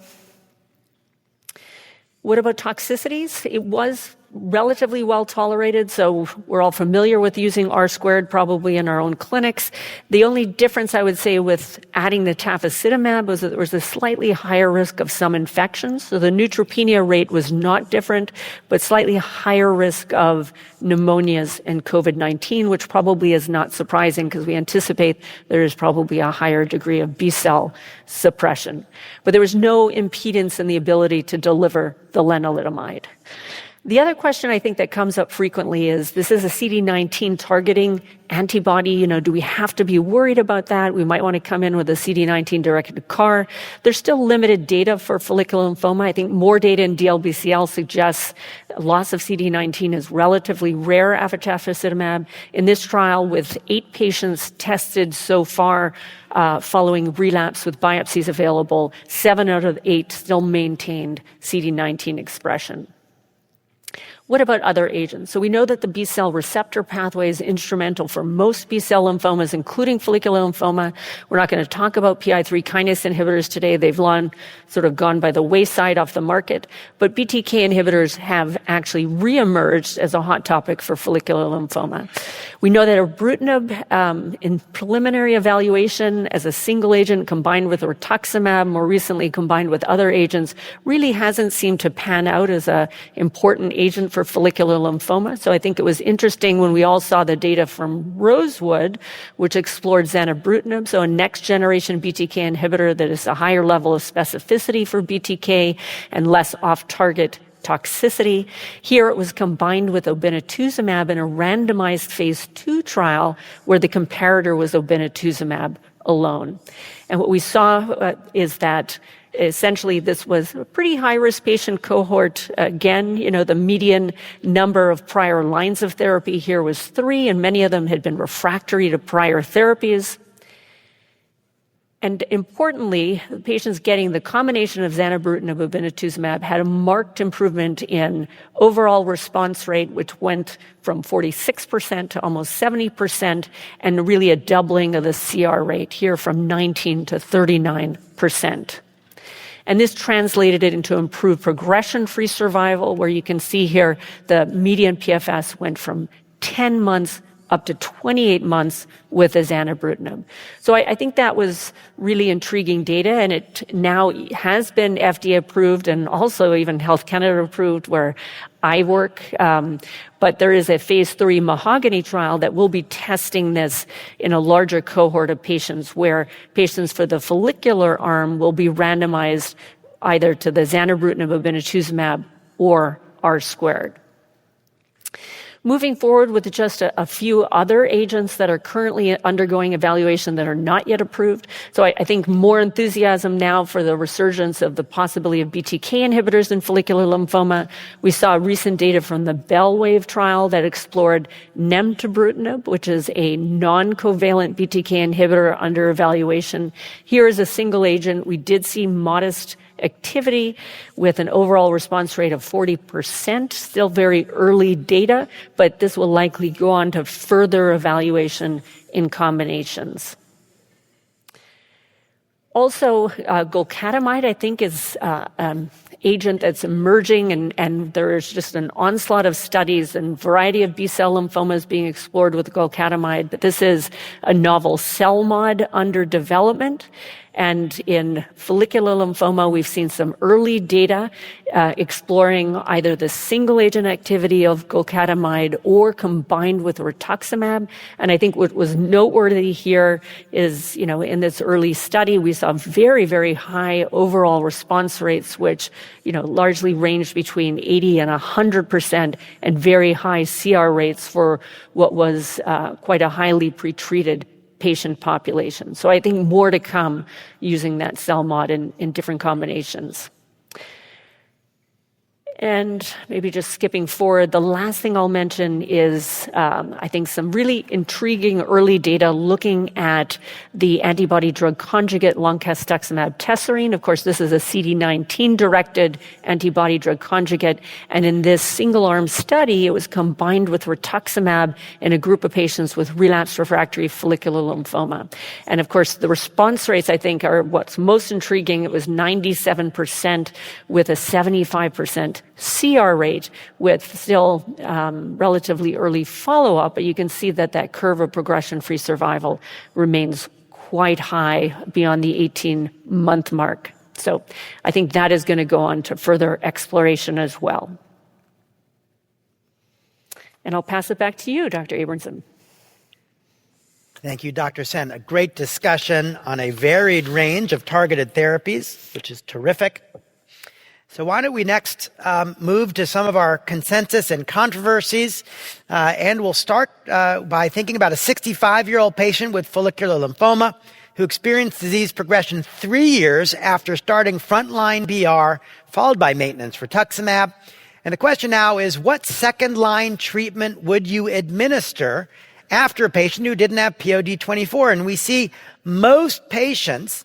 What about toxicities? It was relatively well tolerated, so we're all familiar with using R-squared probably in our own clinics. The only difference I would say with adding the tafasitamab was that there was a slightly higher risk of some infections. So the neutropenia rate was not different, but slightly higher risk of pneumonias and COVID-19, which probably is not surprising because we anticipate there is probably a higher degree of B-cell suppression. But there was no impedance in the ability to deliver the lenalidomide. The other question I think that comes up frequently is, this is a CD19 targeting antibody. Do we have to be worried about that? We might want to come in with a CD19 directed CAR. There's still limited data for follicular lymphoma. I think more data in DLBCL suggests loss of CD19 is relatively rare after tafasitamab. In this trial, with 8 patients tested so far, following relapse with biopsies available, 7 out of 8 still maintained CD19 expression. What about other agents? So we know that the B-cell receptor pathway is instrumental for most B-cell lymphomas, including follicular lymphoma. We're not going to talk about PI3 kinase inhibitors today. They've gone by the wayside off the market. But BTK inhibitors have actually reemerged as a hot topic for follicular lymphoma. We know that ibrutinib, in preliminary evaluation as a single agent combined with rituximab, more recently combined with other agents, really hasn't seemed to pan out as an important agent for follicular lymphoma. So I think it was interesting when we all saw the data from Rosewood, which explored zanubrutinib, so a next-generation BTK inhibitor that is a higher level of specificity for BTK and less off-target toxicity. Here it was combined with obinutuzumab in a randomized phase 2 trial where the comparator was obinutuzumab alone. And what we saw is that essentially this was a pretty high-risk patient cohort. Again, the median number of prior lines of therapy here was 3, and many of them had been refractory to prior therapies. And importantly, the patients getting the combination of zanubrutinib and obinutuzumab had a marked improvement in overall response rate, which went from 46% to almost 70%, and really a doubling of the CR rate here from 19 to 39%. And this translated it into improved progression-free survival, where you can see here the median PFS went from 10 months up to 28 months with zanubrutinib. So I think that was really intriguing data, and it now has been FDA approved and also even Health Canada approved where I work. But there is a phase 3 Mahogany trial that will be testing this in a larger cohort of patients, where patients for the follicular arm will be randomized either to the zanubrutinib, obinutuzumab, or R-squared. Moving forward with just a few other agents that are currently undergoing evaluation that are not yet approved. So I think more enthusiasm now for the resurgence of the possibility of BTK inhibitors in follicular lymphoma. We saw recent data from the Bellwave trial that explored nemtabrutinib, which is a non-covalent BTK inhibitor under evaluation. Here is a single agent. We did see modest activity with an overall response rate of 40%, still very early data, but this will likely go on to further evaluation in combinations. Also, golcadomide, I think, is agent that's emerging, and there's just an onslaught of studies and variety of B-cell lymphomas being explored with golcadomide. But this is a novel cell mod under development. And in follicular lymphoma, we've seen some early data exploring either the single-agent activity of golcadomide or combined with rituximab. And I think what was noteworthy here is, in this early study, we saw very, very high overall response rates, which, largely ranged between 80 and 100%, and very high CR rates for what was quite a highly pretreated patient population. So I think more to come using that cell mod in different combinations. And maybe just skipping forward, the last thing I'll mention is, I think, some really intriguing early data looking at the antibody-drug conjugate loncastuximab tesirine. Of course, this is a CD19-directed antibody-drug conjugate, and in this single-arm study, it was combined with rituximab in a group of patients with relapsed refractory follicular lymphoma. And of course, the response rates, I think, are what's most intriguing. It was 97% with a 75% CR rate with still relatively early follow-up, but you can see that curve of progression-free survival remains quite high beyond the 18-month mark. So I think that is going to go on to further exploration as well. And I'll pass it back to you, Dr. Abramson. Thank you, Dr. Sehn. A great discussion on a varied range of targeted therapies, which is terrific. So why don't we next move to some of our consensus and controversies, and we'll start by thinking about a 65-year-old patient with follicular lymphoma who experienced disease progression 3 years after starting frontline BR, followed by maintenance rituximab. And the question now is, what second-line treatment would you administer after a patient who didn't have POD24? And we see most patients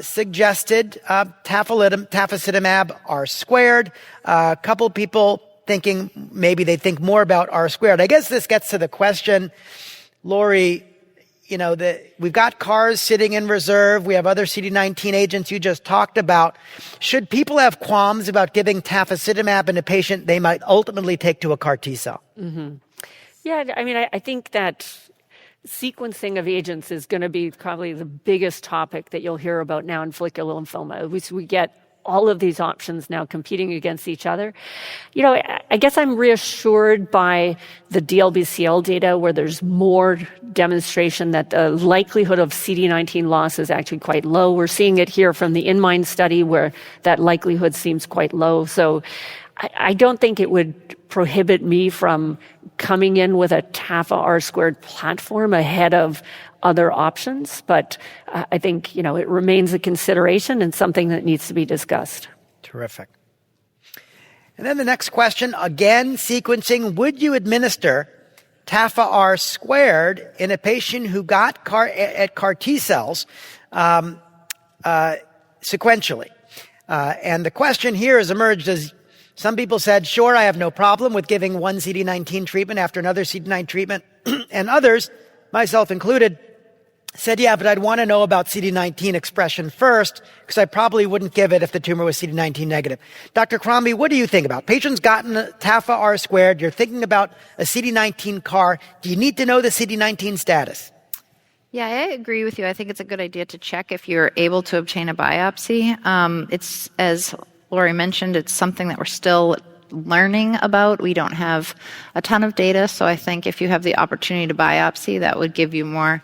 suggested tafasitamab R-squared. A couple people thinking maybe they think more about R-squared. I guess this gets to the question, Laurie, we've got CARs sitting in reserve. We have other CD19 agents you just talked about. Should people have qualms about giving tafasitamab in a patient they might ultimately take to a CAR T-cell? Mm-hmm. Yeah, I think that sequencing of agents is going to be probably the biggest topic that you'll hear about now in follicular lymphoma. We get all of these options now competing against each other. I guess I'm reassured by the DLBCL data where there's more demonstration that the likelihood of CD19 loss is actually quite low. We're seeing it here from the INMIND study where that likelihood seems quite low. So I don't think it would prohibit me from coming in with a TAFA R-squared platform ahead of other options, but I think, it remains a consideration and something that needs to be discussed. Terrific. And then the next question, again, sequencing, would you administer TAFA R-squared in a patient who got CAR T-cells sequentially? And the question here has emerged as some people said, sure, I have no problem with giving one CD19 treatment after another CD19 treatment. And others, myself included, said, yeah, but I'd want to know about CD19 expression first because I probably wouldn't give it if the tumor was CD19 negative. Dr. Crombie, what do you think about? Patients gotten a TAFA R-squared. You're thinking about a CD19 CAR. Do you need to know the CD19 status? Yeah, I agree with you. I think it's a good idea to check if you're able to obtain a biopsy. It's, as Laurie mentioned, it's something that we're still learning about. We don't have a ton of data, so I think if you have the opportunity to biopsy, that would give you more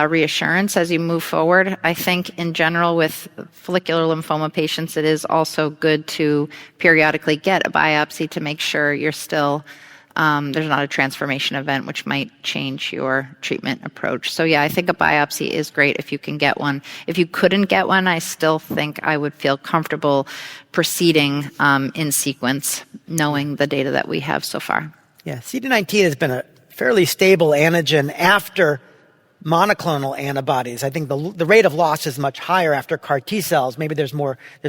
reassurance as you move forward. I think in general with follicular lymphoma patients, it is also good to periodically get a biopsy to make sure you're still there's not a transformation event which might change your treatment approach. So yeah, I think a biopsy is great if you can get one. If you couldn't get one, I still think I would feel comfortable proceeding in sequence, knowing the data that we have so far. Yeah, CD19 has been a fairly stable antigen after monoclonal antibodies. I think the rate of loss is much higher after CAR T cells. Maybe there's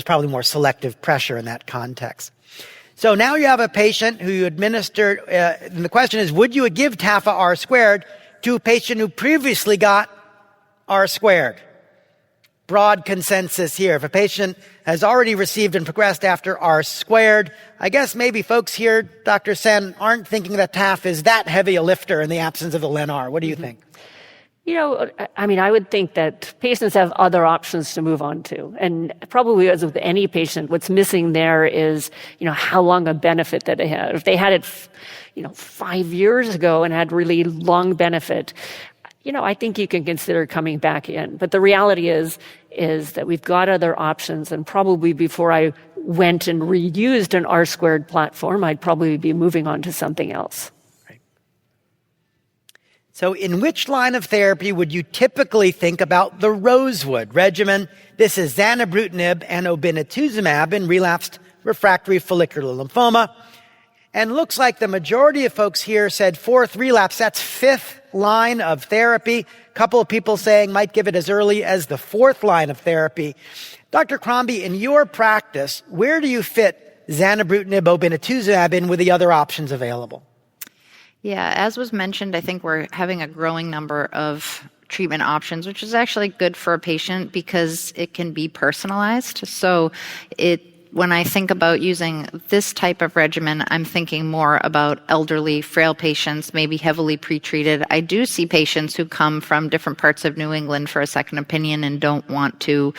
probably more selective pressure in that context. So now you have a patient who you administered, and the question is, would you give TAFA R-squared to a patient who previously got R-squared? broad consensus here? If a patient has already received and progressed after R squared, I guess maybe folks here, Dr. Sehn, aren't thinking that TAF is that heavy a lifter in the absence of the Len-R. What do you think? I would think that patients have other options to move on to. And probably as with any patient, what's missing there is, how long a benefit that they had. If they had it, 5 years ago and had really long benefit, I think you can consider coming back in. But the reality is that we've got other options, and probably before I went and reused an R-squared platform, I'd probably be moving on to something else. So in which line of therapy would you typically think about the Rosewood regimen? This is zanubrutinib and obinutuzumab in relapsed refractory follicular lymphoma. And looks like the majority of folks here said fourth relapse. That's fifth line of therapy. A couple of people saying might give it as early as the fourth line of therapy. Dr. Crombie, in your practice, where do you fit zanubrutinib, obinutuzumab in with the other options available? Yeah, as was mentioned, I think we're having a growing number of treatment options, which is actually good for a patient because it can be personalized. So when I think about using this type of regimen, I'm thinking more about elderly, frail patients, maybe heavily pretreated. I do see patients who come from different parts of New England for a second opinion and don't want to,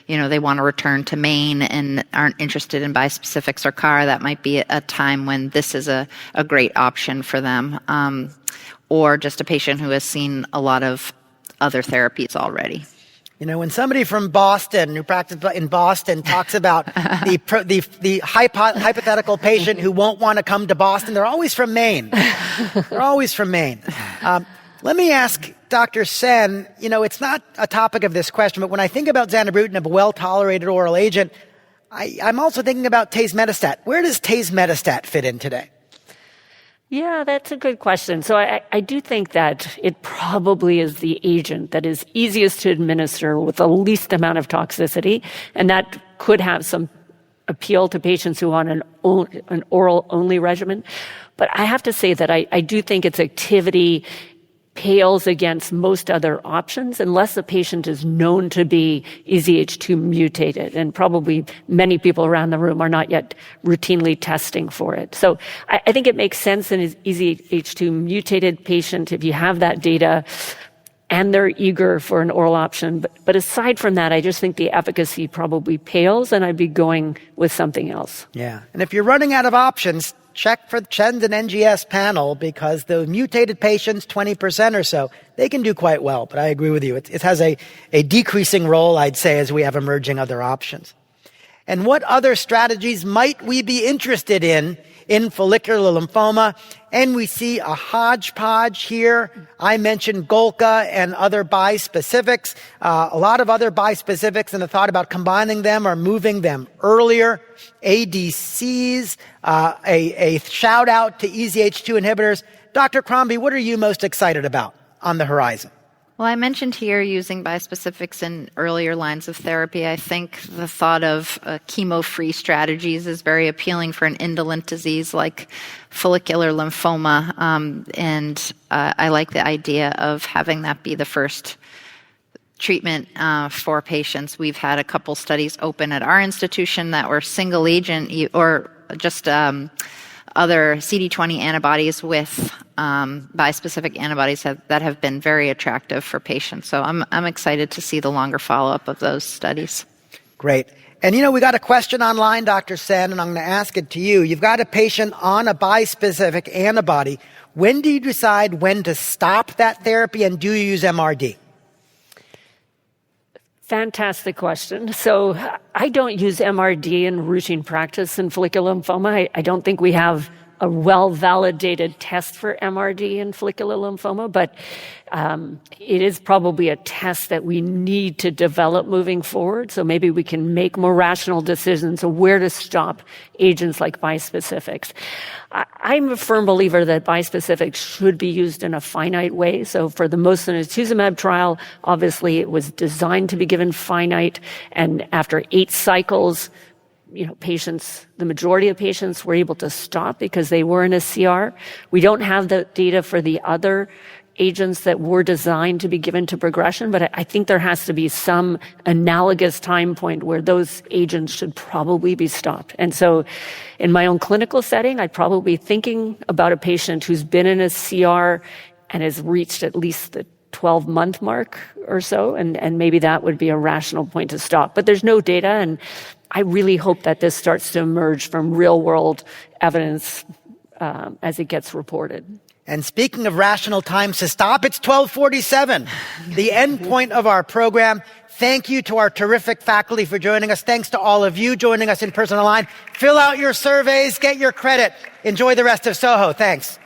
they want to return to Maine and aren't interested in bispecifics or CAR. That might be a time when this is a great option for them. Or just a patient who has seen a lot of other therapies already. When somebody from Boston who practiced in Boston talks about the hypothetical patient who won't want to come to Boston, they're always from Maine. They're always from Maine. Let me ask Dr. Sehn, it's not a topic of this question, but when I think about zanubrutinib, a well-tolerated oral agent, I'm also thinking about tazemetostat. Where does tazemetostat fit in today? Yeah, that's a good question. So I do think that it probably is the agent that is easiest to administer with the least amount of toxicity, and that could have some appeal to patients who want an oral-only regimen. But I have to say that I do think its activity pales against most other options unless the patient is known to be EZH2 mutated, and probably many people around the room are not yet routinely testing for it. So I think it makes sense in an EZH2 mutated patient if you have that data and they're eager for an oral option. But aside from that, I just think the efficacy probably pales, and I'd be going with something else. Yeah, and if you're running out of options, check for the CHENS and NGS panel, because the mutated patients, 20% or so, they can do quite well. But I agree with you. It has a decreasing role, I'd say, as we have emerging other options. And what other strategies might we be interested in follicular lymphoma? And we see a hodgepodge here. I mentioned Golka and other bispecifics. A lot of other bispecifics, and the thought about combining them or moving them earlier. ADCs, a shout out to EZH2 inhibitors. Dr. Crombie, what are you most excited about on the horizon? Well, I mentioned here using bispecifics in earlier lines of therapy. I think the thought of chemo-free strategies is very appealing for an indolent disease like follicular lymphoma, and I like the idea of having that be the first treatment for patients. We've had a couple studies open at our institution that were single agent or just other CD20 antibodies with bispecific antibodies that have been very attractive for patients. So I'm excited to see the longer follow-up of those studies. Great. And we got a question online, Dr. Sehn, and I'm going to ask it to you. You've got a patient on a bispecific antibody. When do you decide when to stop that therapy, and do you use MRD? Fantastic question. So I don't use MRD in routine practice in follicular lymphoma. I don't think we have a well-validated test for MRD in follicular lymphoma, but it is probably a test that we need to develop moving forward. So maybe we can make more rational decisions of where to stop agents like bispecifics. I'm a firm believer that bispecifics should be used in a finite way. So for the mosunetuzumab trial, obviously it was designed to be given finite, and after 8 cycles, the majority of patients were able to stop because they were in a CR. We don't have the data for the other agents that were designed to be given to progression, but I think there has to be some analogous time point where those agents should probably be stopped. And so in my own clinical setting, I'd probably be thinking about a patient who's been in a CR and has reached at least the 12-month mark or so, and maybe that would be a rational point to stop. But there's no data, and I really hope that this starts to emerge from real-world evidence as it gets reported. And speaking of rational times to stop, it's 12:47, the end point of our program. Thank you to our terrific faculty for joining us. Thanks to all of you joining us in person online. Fill out your surveys, get your credit. Enjoy the rest of Soho. Thanks.